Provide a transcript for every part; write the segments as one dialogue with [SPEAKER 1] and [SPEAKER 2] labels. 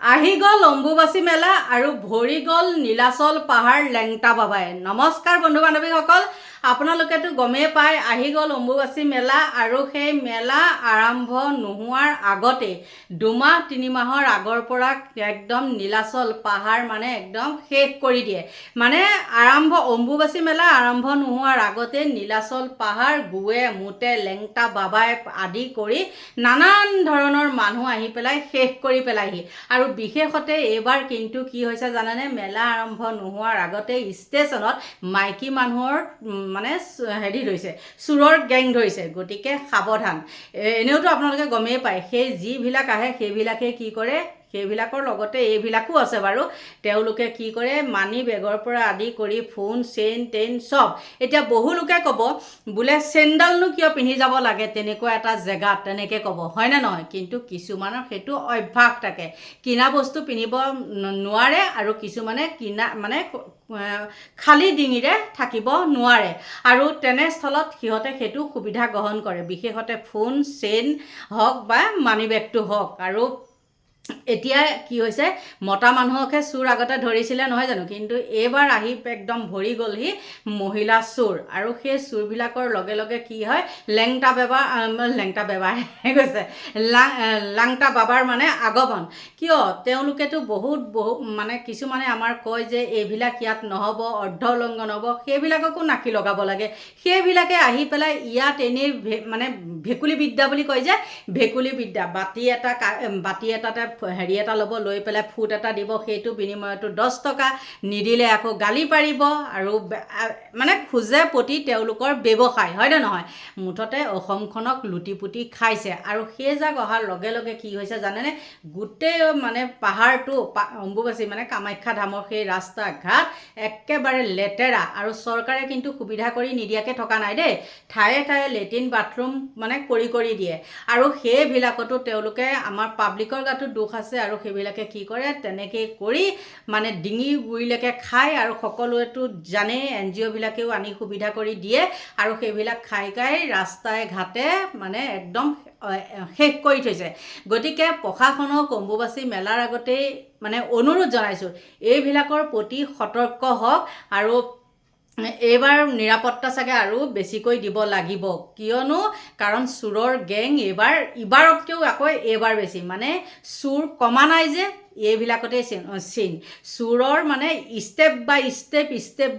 [SPEAKER 1] আহি গ'ল অম্বুবাচী মেলা আৰু ভৰি গ'ল নীলাচল পাহাৰ লেংটা বাবাই। নমস্কাৰ বন্ধু বান্ধৱীসকল, আপোনালোকেতো গমেই পায় আহি গ'ল অম্বুবাচী মেলা আৰু সেই মেলা আৰম্ভ নোহোৱাৰ আগতে দুমাহ তিনিমাহৰ আগৰ পৰা একদম নীলাচল পাহাৰ মানে একদম শেষ কৰি দিয়ে। মানে অম্বুবাচী মেলা আৰম্ভ নোহোৱাৰ আগতে নীলাচল পাহাৰ গুৱে মুতে লেংটা বাবাই আদি কৰি নানান ধৰণৰ মানুহ আহি পেলাই শেষ কৰি পেলাইহি। আৰু বিশেষতে এইবাৰ কিন্তু কি হৈছে জানেনে, মেলা আৰম্ভ নোহোৱাৰ আগতে ষ্টেচনত মাইকী মানুহৰ মানে হেৰি ধৰিছে, চোৰৰ গেং ধৰিছে। গতিকে সাৱধান। এনেওতো আপোনালোকে গমেই পায় সেই যিবিলাক আহে সেইবিলাকে কি কৰে, সেইবিলাকৰ লগতে এইবিলাকো আছে বাৰু। তেওঁলোকে কি কৰে, মানি বেগৰ পৰা আদি কৰি ফোন চেইন টেইন চব। এতিয়া বহু লোকে ক'ব বোলে চেইনডালনো কিয় পিন্ধি যাব লাগে তেনেকুৱা এটা জেগাত, তেনেকৈ ক'ব, হয়নে নহয়? কিন্তু কিছুমানৰ সেইটো অভ্যাস থাকে, কিনা বস্তু পিন্ধিব নোৱাৰে আৰু কিছুমানে খালী ডিঙিৰে থাকিব নোৱাৰে। আৰু তেনেস্থলত সিহঁতে সেইটো সুবিধা গ্ৰহণ কৰে, বিশেষতে ফোন চেইন হওক বা মানি বেগটো হওক। আৰু এতিয়া কি হৈছে, মতা মানুহকহে চোৰ আগতে ধৰিছিলে নহয় জানো, কিন্তু এইবাৰ আহি একদম ভৰি গ'লহি মহিলা চোৰ। আৰু সেই চোৰবিলাকৰ লগে লগে কি হয়, লেংটা বাবাৰ মানে আগমন। কিয়, তেওঁলোকেতো বহুত মানে কিছুমানে আমাৰ কয় যে এইবিলাক ইয়াত নহ'ব, অৰ্ধ উলংঘন হ'ব, সেইবিলাককো নাকি লগাব লাগে। সেইবিলাকে আহি পেলাই ইয়াত এনেই মানে ভেকুলী বিদ্যা বুলি কয় যে, ভেকুলী বিদ্যা, বাতি এটাতে হেৰি এটা ল'ব, লৈ পেলাই ফুট এটা দিব, সেইটো বিনিময়তো 10 টকা, নিদিলে আকৌ গালি পাৰিব আৰু মানে খোজে প্ৰতি তেওঁলোকৰ ব্যৱসায়, হয়নে নহয়? মুঠতে অসমখনক লুটি পুটি খাইছে। আৰু সেই জাগ অহাৰ লগে লগে কি হৈছে জানেনে, গোটেই মানে পাহাৰটো অম্বুবাচী মানে কামাখ্যা ধামৰ সেই ৰাস্তা ঘাট একেবাৰে লেতেৰা। আৰু চৰকাৰে কিন্তু সুবিধা কৰি নিদিয়াকৈ থকা নাই দেই, ঠায়ে ঠায়ে লেট্ৰিন বাথৰুম মানে কৰি দিয়ে। আৰু সেইবিলাকতো তেওঁলোকে আমাৰ পাব্লিকৰ গাতো দুখ আছে। আৰু সেইবিলাকে কি কৰে, তেনেকৈ কৰি মানে ডিঙি গুৰিলৈকে খায়। আৰু সকলোৱেতো জানেই, NGO বিলাকেও আনি সুবিধা কৰি দিয়ে। আৰু সেইবিলাক খাই ৰাস্তাই ঘাটে মানে একদম শেষ কৰি থৈছে। গতিকে প্ৰশাসনক অম্বুবাচী মেলাৰ আগতেই মানে অনুৰোধ জনাইছোঁ, এইবিলাকৰ প্ৰতি সতৰ্ক হওক। আৰু এইবাৰ নিৰাপত্তা চাগে আৰু বেছিকৈ দিব লাগিব, কিয়নো কাৰণ চোৰৰ গেং ইবাৰতকৈও আকৌ এইবাৰ বেছি। মানে চোৰ কমা নাই যে, এইবিলাকতে চিন চোৰৰ মানে ষ্টেপ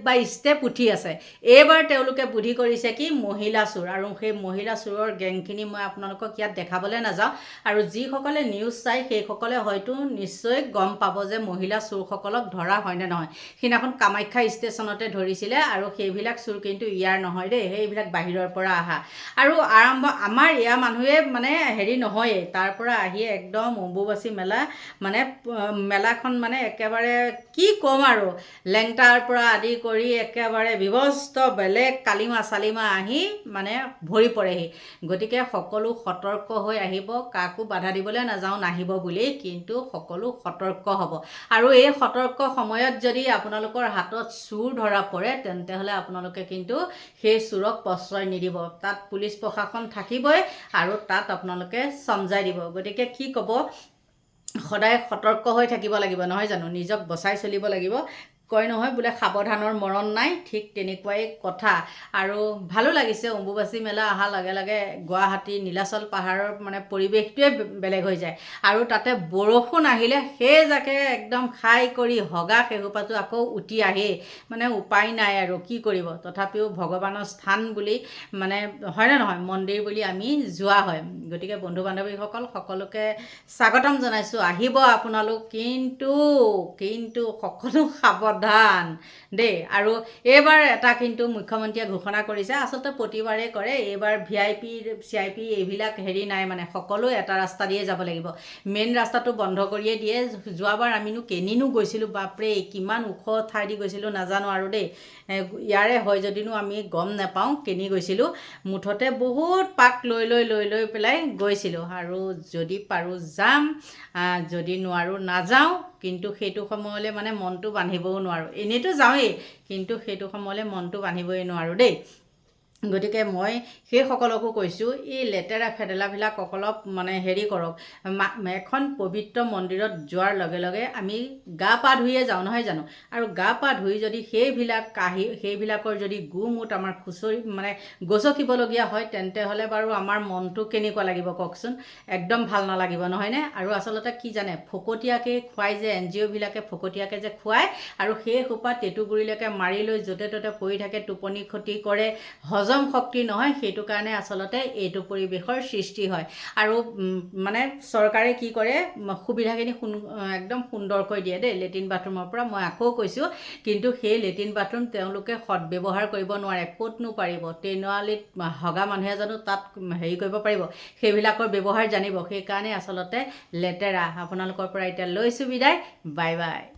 [SPEAKER 1] বাই ষ্টেপ উঠি আছে। এইবাৰ তেওঁলোকে বুদ্ধি কৰিছে কি, মহিলা চোৰ। আৰু সেই মহিলা চোৰৰ গেংখিনি মই আপোনালোকক ইয়াত দেখাবলৈ নাযাওঁ। আৰু যিসকলে নিউজ চাই সেইসকলে হয়তো নিশ্চয় গম পাব যে মহিলা চোৰসকলক ধৰা হয়নে নহয়। সেইদিনাখন কামাখ্যা ষ্টেচনতে ধৰিছিলে। আৰু সেইবিলাক চোৰ কিন্তু ইয়াৰ নহয় দেই, সেইবিলাক বাহিৰৰ পৰা অহা। আৰু আমাৰ ইয়াৰ মানুহে মানে হেৰি নহয়েই, তাৰ পৰা আহিয়ে একদম অম্বুবাচী মেলা মানে মেলাখন মানে একেবাৰে কি ক'ম আৰু, লেংটাৰ পৰা আদি কৰি একেবাৰে বিভস্ত বেলেগ কালিমা চালিমা আহি মানে ভৰি পৰেহি। গতিকে সকলো সতৰ্ক হৈ আহিব, কাকো বাধা দিবলৈ নাযাওঁ নাহিব বুলি, কিন্তু সকলো সতৰ্ক হ'ব। আৰু এই সতৰ্ক সময়ত যদি আপোনালোকৰ হাতত চোৰ ধৰা পৰে, তেন্তে হ'লে আপোনালোকে কিন্তু সেই চোৰক প্ৰশ্ৰয় নিদিব। তাত পুলিচ প্ৰশাসন থাকিবই আৰু তাত আপোনালোকে চমজাই দিব। গতিকে কি ক'ব, সদায় সতৰ্ক হৈ থাকিব লাগিব নহয় জানো, নিজক বচাই চলিব লাগিব। কয় নহয় বোলে সাৱধানৰ মৰণ নাই, ঠিক তেনেকুৱাই কথা। আৰু ভালো লাগিছে, অম্বুবাচী মেলা অহাৰ লগে লগে গুৱাহাটী নীলাচল পাহাৰৰ মানে পৰিৱেশটোৱে বেলেগ হৈ যায়। আৰু তাতে বৰষুণ আহিলে সেই জাকে একদম খাই কৰি হগা শেহোপাটো আকৌ উটি আহেই। মানে উপায় নাই আৰু কি কৰিব, তথাপিও ভগৱানৰ স্থান বুলি মানে হয়নে নহয়, মন্দিৰ বুলি আমি যোৱা হয়। গতিকে বন্ধু বান্ধৱীসকল সকলোকে স্বাগতম জনাইছোঁ, আহিব আপোনালোক, কিন্তু সকলো সাৱধান দেই। আৰু এইবাৰ এটা কিন্তু মুখ্যমন্ত্ৰীয়ে ঘোষণা কৰিছে, আচলতে প্ৰতিবাৰেই কৰে, এইবাৰ VIP CIP এইবিলাক হেৰি নাই, মানে সকলো এটা ৰাস্তা দিয়ে যাব লাগিব। মেইন ৰাস্তাটো বন্ধ কৰিয়ে দিয়ে। যোৱাবাৰ আমিনো কেনিনো গৈছিলোঁ, বাপৰে কিমান ওখ ঠাই দি গৈছিলোঁ নাজানো আৰু দেই, ইয়াৰে হয় যদিনো আমি গম নাপাওঁ কেনি গৈছিলোঁ। মুঠতে বহুত পাক লৈ পেলাই গৈছিলোঁ। আৰু যদি পাৰোঁ যাম, যদি নোৱাৰোঁ নাযাওঁ। কিন্তু সেইটো সময়লৈ মানে মনটো বান্ধিবও নোৱাৰোঁ, এনেইতো যাওঁৱেই, কিন্তু সেইটো সময়লৈ মনটো বান্ধিবই নোৱাৰোঁ দেই। গতিকে মই সেইসকলকো কৈছোঁ এই লেতেৰা ফেদেলাবিলাক অলপ মানে হেৰি কৰক এখন পবিত্ৰ মন্দিৰত যোৱাৰ লগে লগে আমি গা পা ধুয়ে যাওঁ নহয় জানো আৰু গা পা ধুই যদি সেইবিলাকৰ যদি গোমুত আমাৰ খুচৰি মানে গচকিবলগীয়া হয় তেন্তে হ'লে বাৰু আমাৰ মনটো কেনেকুৱা লাগিব কওকচোন একদম ভাল নালাগিব নহয়নে আৰু আচলতে কি জানে ফকতীয়াকৈ খুৱাই যে NGO বিলাকে ফকতীয়াকৈ যে খুৱায় আৰু সেই সোপা টেটুগুৰিলৈকে মাৰি লৈ য'তে ত'তে পৰি থাকে টোপনি ক্ষতি কৰে হজম শক্তি নহয় সেইটো কাৰণে আচলতে এইটো পৰিৱেশৰ সৃষ্টি হয় আৰু মানে চৰকাৰে কি কৰে সুবিধাখিনি একদম সুন্দৰকৈ দিয়ে দেই লেট্ৰিন বাথৰুমৰ পৰা মই আকৌ কৈছোঁ কিন্তু সেই লেট্ৰিন বাথৰুম তেওঁলোকে সদব্যৱহাৰ কৰিব নোৱাৰে ক'তনো পাৰিব ট্ৰেইনৱালীত হগা মানুহে জানো তাত হেৰি কৰিব পাৰিব সেইবিলাকৰ ব্যৱহাৰ জানিব সেইকাৰণে আচলতে লেতেৰা আপোনালোকৰ পৰা এতিয়া লৈছোঁ বিদায় বাই বাই